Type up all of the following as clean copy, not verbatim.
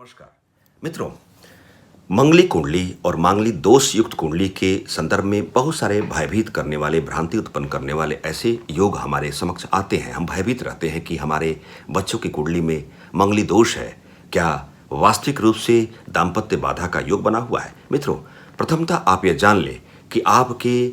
नमस्कार मित्रों, मंगली कुंडली और मांगली दोष युक्त कुंडली के संदर्भ में बहुत सारे भयभीत करने वाले, भ्रांति उत्पन्न करने वाले ऐसे योग हमारे समक्ष आते हैं। हम भयभीत रहते हैं कि हमारे बच्चों की कुंडली में मंगली दोष है। क्या वास्तविक रूप से दाम्पत्य बाधा का योग बना हुआ है? मित्रों, प्रथमतः आप यह जान लें कि आपके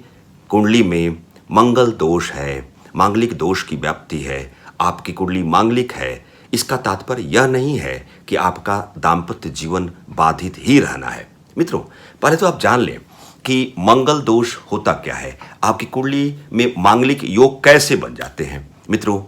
कुंडली में मंगल दोष है, मांगलिक दोष की व्याप्ति है, आपकी कुंडली मांगलिक है। इसका तात्पर्य यह नहीं है कि आपका दाम्पत्य जीवन बाधित ही रहना है। मित्रों, पहले तो आप जान लें कि मंगल दोष होता क्या है, आपकी कुंडली में मांगलिक योग कैसे बन जाते हैं। मित्रों,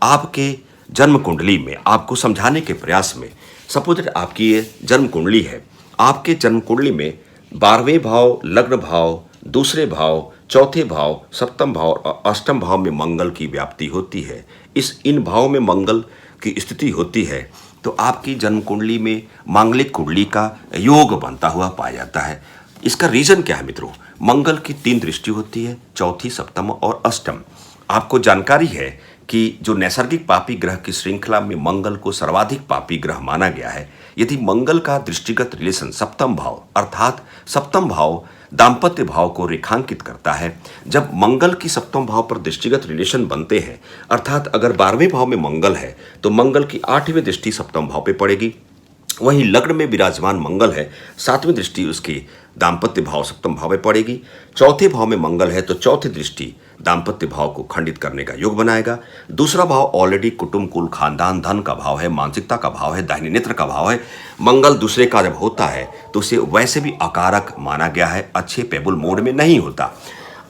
आपके जन्म कुंडली में आपको समझाने के प्रयास में, सपोज आपकी ये जन्म कुंडली है, आपके जन्म कुंडली में 12वें भाव, लग्न भाव, दूसरे भाव, चौथे भाव, सप्तम भाव और अष्टम भाव में मंगल की व्याप्ति होती है। इन भाव में मंगल की स्थिति होती है तो आपकी जन्म कुंडली में मांगलिक कुंडली का योग बनता हुआ पाया जाता है। इसका रीजन क्या है मित्रों? मंगल की 3 दृष्टि होती है, चौथी, सप्तम और अष्टम। आपको जानकारी है कि जो नैसर्गिक पापी ग्रह की श्रृंखला में मंगल को सर्वाधिक पापी ग्रह माना गया है। यदि मंगल का दृष्टिगत रिलेशन सप्तम भाव, अर्थात सप्तम भाव दाम्पत्य भाव को रेखांकित करता है। जब मंगल की सप्तम भाव पर दृष्टिगत रिलेशन बनते हैं, अर्थात अगर 12वें भाव में मंगल है तो मंगल की 8वीं दृष्टि सप्तम भाव पे पड़ेगी। वहीं लग्न में विराजमान मंगल है, 7वीं दृष्टि उसकी दाम्पत्य भाव सप्तम भाव में पड़ेगी। चौथे भाव में मंगल है तो चौथी दृष्टि दाम्पत्य भाव को खंडित करने का योग बनाएगा। दूसरा भाव ऑलरेडी कुटुंब, कुल, खानदान, धन का भाव है, मानसिकता का भाव है, दाहिने नेत्र का भाव है। मंगल दूसरे का जब होता है तो उसे वैसे भी अकारक माना गया है, अच्छे पेबुल मोड में नहीं होता।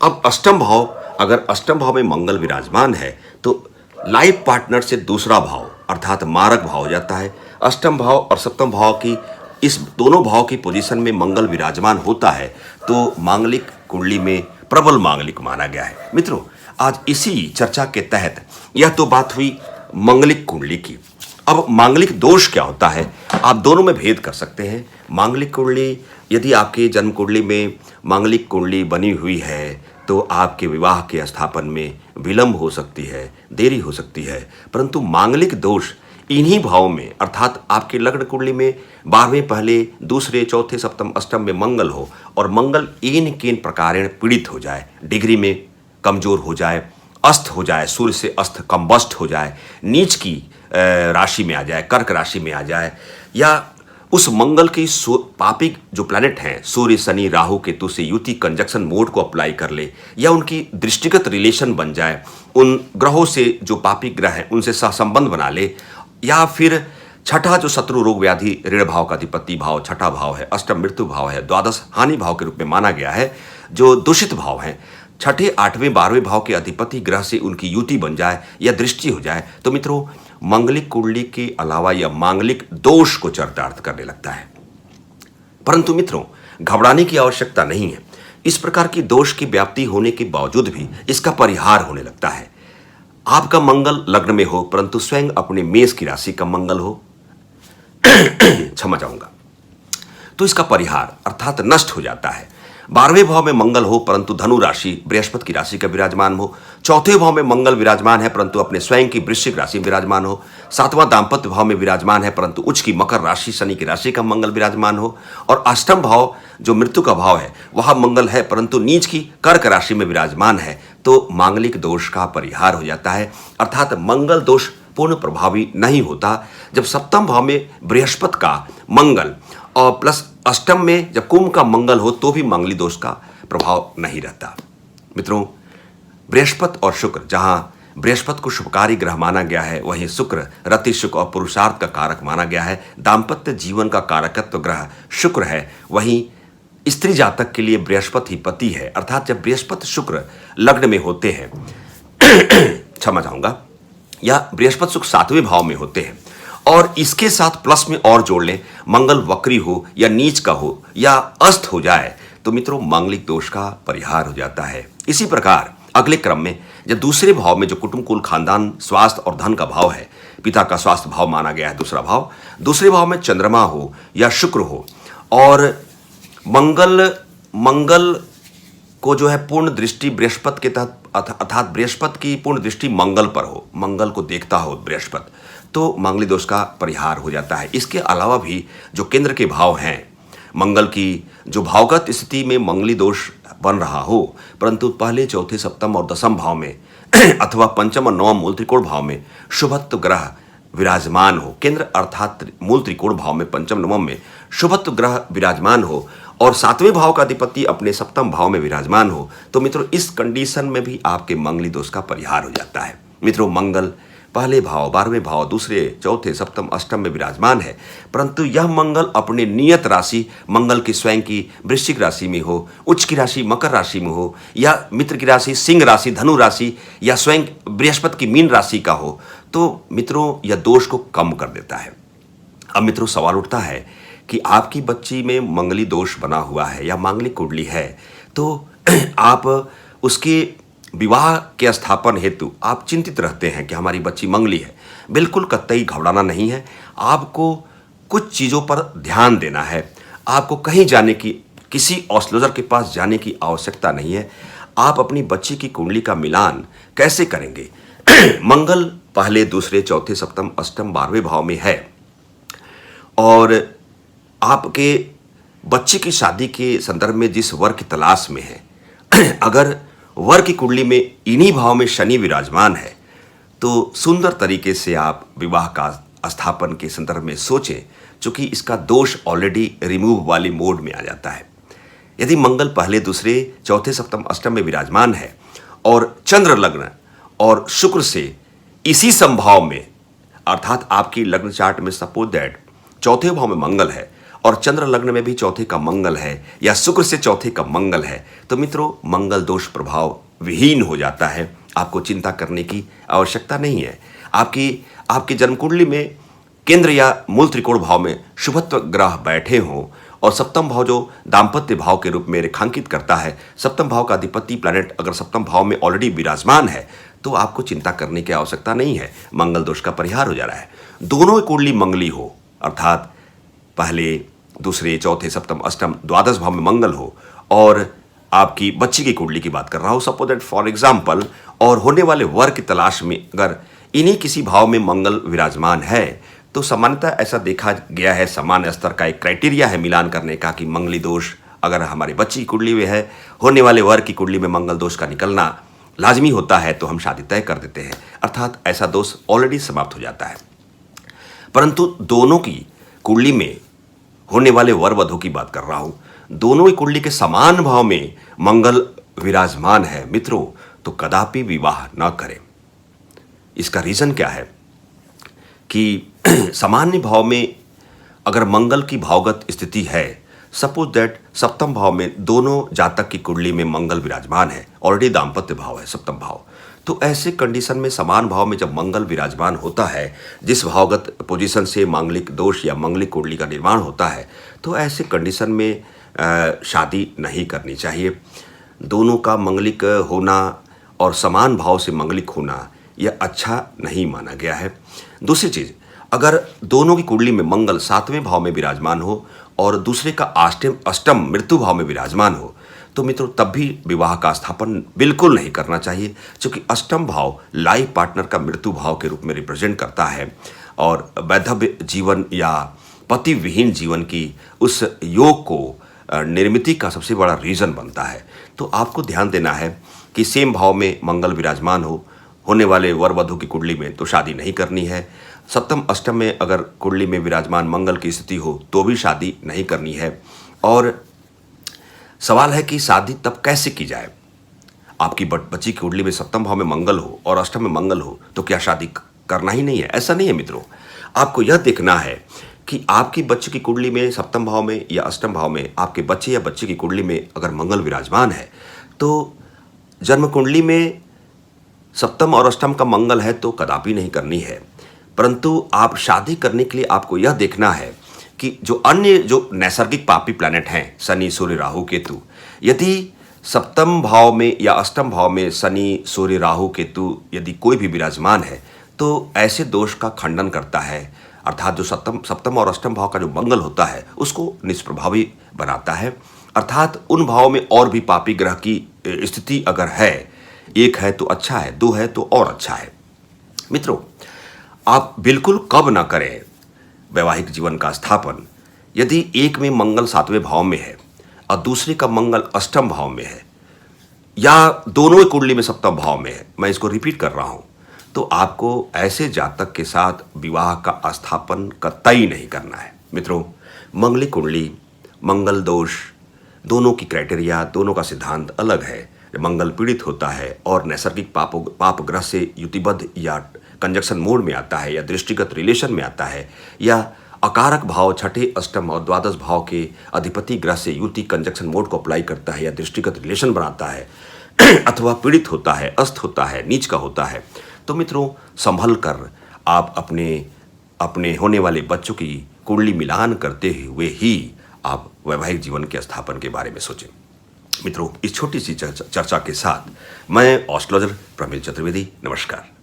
अब अष्टम भाव, अगर अष्टम भाव में मंगल विराजमान है तो लाइफ पार्टनर से दूसरा भाव अर्थात मारक भाव हो जाता है। अष्टम भाव और सप्तम भाव की इस दोनों भाव की पोजीशन में मंगल विराजमान होता है तो मांगलिक कुंडली में प्रबल मांगलिक माना गया है। मित्रों, आज इसी चर्चा के तहत यह तो बात हुई मांगलिक कुंडली की। अब मांगलिक दोष क्या होता है, आप दोनों में भेद कर सकते हैं। मांगलिक कुंडली, यदि आपकी जन्म कुंडली में मांगलिक कुंडली बनी हुई है तो आपके विवाह के स्थापन में विलंब हो सकती है, देरी हो सकती है। परंतु मांगलिक दोष इन्हीं भाव में, अर्थात आपके लग्न कुंडली में 12वें, पहले, दूसरे, चौथे, सप्तम, अष्टम में मंगल हो और मंगल इन किन प्रकारेण पीड़ित हो जाए, डिग्री में कमजोर हो जाए, अस्त हो जाए, सूर्य से अस्त कंबस्ट हो जाए, नीच की राशि में आ जाए, कर्क राशि में आ जाए, या उस मंगल की पापी जो प्लैनेट हैं सूर्य, शनि, राहु, केतु से युति कंजक्शन मोड को अप्लाई कर ले, या उनकी दृष्टिगत रिलेशन बन जाए, उन ग्रहों से जो पापी ग्रह हैं उनसे सहसंबंध बना ले, या फिर छठा जो शत्रु रोग व्याधि ऋण भाव का अधिपति भाव छठा भाव है, अष्टम मृत्यु भाव है, द्वादश हानि भाव के रूप में माना गया है, जो दूषित भाव हैं, छठे, 8वें, 12वें भाव के अधिपति ग्रह से उनकी युति बन जाए या दृष्टि हो जाए तो मित्रों मांगलिक कुंडली के अलावा यह मांगलिक दोष को चरितार्थ करने लगता है। परंतु मित्रों, घबराने की आवश्यकता नहीं है। इस प्रकार की दोष की व्याप्ति होने के बावजूद भी इसका परिहार होने लगता है। आपका मंगल लग्न में हो परंतु स्वयं अपने मेष की राशि का मंगल हो क्षमा चाहूंगा, तो इसका परिहार अर्थात नष्ट हो जाता है। 12वें भाव में मंगल हो परंतु धनु राशि बृहस्पति की राशि का विराजमान हो, चौथे भाव में मंगल विराजमान है परंतु अपने स्वयं की वृश्चिक राशि में विराजमान हो, 7वां दाम्पत्य भाव में विराजमान है परंतु उच्च की मकर राशि शनि की राशि का मंगल विराजमान हो, और अष्टम भाव जो मृत्यु का भाव है वह मंगल है परंतु नीच की कर्क राशि में विराजमान है, तो मांगलिक दोष का परिहार हो जाता है। अर्थात मंगल दोष पूर्ण प्रभावी नहीं होता जब सप्तम भाव में बृहस्पति का मंगल और प्लस अष्टम में जब कुंभ का मंगल हो तो भी मांगलिक दोष का प्रभाव नहीं रहता। मित्रों, बृहस्पति और शुक्र, जहां बृहस्पति को शुभकारी ग्रह माना गया है वहीं शुक्र रति सुख और पुरुषार्थ का कारक माना गया है। दाम्पत्य जीवन का कारकत्व ग्रह शुक्र है, वहीं स्त्री जातक के लिए बृहस्पति ही पति है। अर्थात जब बृहस्पति शुक्र लग्न में होते हैं क्षमा चाहूंगा, या बृहस्पति शुक्र 7वें भाव में होते हैं और इसके साथ प्लस में और जोड़ लें मंगल वक्री हो या नीच का हो या अस्त हो जाए तो मित्रों मांगलिक दोष का परिहार हो जाता है। इसी प्रकार अगले क्रम में जब दूसरे भाव में जो कुटुंब, कुल, खानदान, स्वास्थ्य और धन का भाव है, पिता का स्वास्थ्य भाव माना गया है दूसरा भाव, दूसरे भाव में चंद्रमा हो या शुक्र हो और मंगल को जो है पूर्ण दृष्टि बृहस्पति के तहत अर्थात बृहस्पति की पूर्ण दृष्टि मंगल पर हो, मंगल को देखता हो बृहस्पति, तो मांगली दोष का परिहार हो जाता है। इसके अलावा भी जो केंद्र के भाव हैं, मंगल की जो भावगत स्थिति में मंगली दोष बन रहा हो, परंतु पहले, चौथे, सप्तम और दसम भाव में अथवा पंचम और नवम मूल त्रिकोण भाव में शुभत्व ग्रह विराजमान हो, केंद्र अर्थात मूल त्रिकोण भाव में पंचम नवम में शुभत्व ग्रह विराजमान हो और सातवें भाव का अधिपति अपने सप्तम भाव में विराजमान हो, तो मित्रों इस कंडीशन में भी आपके मंगली दोष का परिहार हो जाता है। मित्रों मंगल पहले भाव, 12वें भाव, दूसरे, चौथे, सप्तम, अष्टम में विराजमान है, परंतु यह मंगल अपने नियत राशि मंगल की स्वयं की वृश्चिक राशि में हो, उच्च की राशि मकर राशि में हो, या मित्र की राशि सिंह राशि, धनु राशि, या स्वयं बृहस्पति की मीन राशि का हो, तो मित्रों यह दोष को कम कर देता है। अब मित्रों सवाल उठता है कि आपकी बच्ची में मंगली दोष बना हुआ है या मांगलिक कुंडली है, तो आप उसके विवाह के स्थापन हेतु आप चिंतित रहते हैं कि हमारी बच्ची मंगली है। बिल्कुल कतई घबराना नहीं है। आपको कुछ चीज़ों पर ध्यान देना है। आपको कहीं जाने की, किसी एस्ट्रोलॉजर के पास जाने की आवश्यकता नहीं है। आप अपनी बच्ची की कुंडली का मिलान कैसे करेंगे? मंगल पहले, दूसरे, चौथे, सप्तम, अष्टम, 12वें भाव में है और आपके बच्चे की शादी के संदर्भ में जिस वर की तलाश में है, अगर वर की कुंडली में इन्हीं भाव में शनि विराजमान है, तो सुंदर तरीके से आप विवाह का स्थापन के संदर्भ में सोचें, चूंकि इसका दोष ऑलरेडी रिमूव वाली मोड में आ जाता है। यदि मंगल पहले, दूसरे, चौथे, सप्तम, अष्टम में विराजमान है और चंद्र लग्न और शुक्र से इसी संभाव में, अर्थात आपकी लग्न चार्ट में सपोज दैट चौथे भाव में मंगल है और चंद्र लग्न में भी चौथे का मंगल है या शुक्र से चौथे का मंगल है, तो मित्रों मंगल दोष प्रभाव विहीन हो जाता है। आपको चिंता करने की आवश्यकता नहीं है। आपकी जन्म कुंडली में केंद्र या मूल त्रिकोण भाव में शुभत्व ग्रह बैठे हों और सप्तम भाव जो दाम्पत्य भाव के रूप में रेखांकित करता है, सप्तम भाव का अधिपति प्लैनेट अगर सप्तम भाव में ऑलरेडी विराजमान है, तो आपको चिंता करने की आवश्यकता नहीं है। मंगल दोष का परिहार हो जा रहा है। दोनों कुंडली मंगली हो, अर्थात पहले, दूसरे, चौथे, सप्तम, अष्टम, द्वादश भाव में मंगल हो और आपकी बच्ची की कुंडली की बात कर रहा हूं सपोज दैट फॉर एग्जांपल, और होने वाले वर की तलाश में अगर इन्हीं किसी भाव में मंगल विराजमान है, तो सामान्यतः ऐसा देखा गया है, सामान्य स्तर का एक क्राइटेरिया है मिलान करने का कि मंगली दोष अगर हमारी बच्ची की कुंडली में है, होने वाले वर की कुंडली में मंगल दोष का निकलना लाजमी होता है, तो हम शादी तय कर देते हैं, अर्थात ऐसा दोष ऑलरेडी समाप्त हो जाता है। परंतु दोनों की कुंडली में होने वाले वर वधू की बात कर रहा हूं, दोनों ही कुंडली के समान भाव में मंगल विराजमान है मित्रों, तो कदापि विवाह न करें। इसका रीजन क्या है कि सामान्य भाव में अगर मंगल की भावगत स्थिति है, सपोज दैट सप्तम भाव में दोनों जातक की कुंडली में मंगल विराजमान है, ऑलरेडी दाम्पत्य भाव है सप्तम भाव, तो ऐसे कंडीशन में समान भाव में जब मंगल विराजमान होता है, जिस भावगत पोजीशन से मांगलिक दोष या मांगलिक कुंडली का निर्माण होता है, तो ऐसे कंडीशन में शादी नहीं करनी चाहिए। दोनों का मंगलिक होना और समान भाव से मंगलिक होना यह अच्छा नहीं माना गया है। दूसरी चीज़, अगर दोनों की कुंडली में मंगल 7वें भाव में विराजमान हो और दूसरे का अष्टम मृत्यु भाव में विराजमान हो, तो मित्रों तब भी विवाह का स्थापन बिल्कुल नहीं करना चाहिए, क्योंकि अष्टम भाव लाइफ पार्टनर का मृत्यु भाव के रूप में रिप्रेजेंट करता है और वैधव्य जीवन या पति विहीन जीवन की उस योग को निर्मिति का सबसे बड़ा रीज़न बनता है। तो आपको ध्यान देना है कि सेम भाव में मंगल विराजमान हो, होने वाले वर वधू की कुंडली में तो शादी नहीं करनी है। सप्तम अष्टम में अगर कुंडली में विराजमान मंगल की स्थिति हो तो भी शादी नहीं करनी है। और सवाल है कि शादी तब कैसे की जाए। आपकी बच्ची की कुंडली में सप्तम भाव में मंगल हो और अष्टम में मंगल हो तो क्या शादी करना ही नहीं है? ऐसा नहीं है मित्रों। आपको यह देखना है कि आपकी बच्ची की कुंडली में सप्तम भाव में या अष्टम भाव में आपके बच्चे या बच्चे की कुंडली में अगर मंगल विराजमान है, तो जन्म कुंडली में सप्तम और अष्टम का मंगल है तो कदापि नहीं करनी है। परंतु आप शादी करने के लिए आपको यह देखना है कि जो अन्य जो नैसर्गिक पापी प्लैनेट हैं, शनि, सूर्य, राहु, केतु, यदि सप्तम भाव में या अष्टम भाव में शनि, सूर्य, राहु, केतु यदि कोई भी विराजमान है, तो ऐसे दोष का खंडन करता है। अर्थात जो सप्तम और अष्टम भाव का जो मंगल होता है उसको निष्प्रभावी बनाता है। अर्थात उन भाव में और भी पापी ग्रह की स्थिति अगर है, एक है तो अच्छा है, दो है तो और अच्छा है। मित्रों, आप बिल्कुल कब ना करें वैवाहिक जीवन का स्थापन यदि एक में मंगल 7वें भाव में है और दूसरे का मंगल अष्टम भाव में है या दोनों ही कुंडली में सप्तम भाव में है। मैं इसको रिपीट कर रहा हूं। तो आपको ऐसे जातक के साथ विवाह का स्थापन कतई नहीं करना है। मित्रों, मंगली कुंडली, मंगल दोष, दोनों की क्राइटेरिया, दोनों का सिद्धांत अलग है। मंगल पीड़ित होता है और नैसर्गिक पाप ग्रह से युतिबद्ध या कंजक्शन मोड में आता है या दृष्टिगत रिलेशन में आता है या अकारक भाव छठे, अष्टम और द्वादश भाव के अधिपति ग्रह से युति कंजक्शन मोड को अप्लाई करता है या दृष्टिगत रिलेशन बनाता है अथवा पीड़ित होता है, अस्त होता है, नीच का होता है, तो मित्रों संभल कर आप अपने होने वाले बच्चों की कुंडली मिलान करते हुए ही आप वैवाहिक जीवन के स्थापन के बारे में सोचें। मित्रों, इस छोटी सी चर्चा के साथ मैं एस्ट्रोलॉजर प्रमिल चतुर्वेदी, नमस्कार।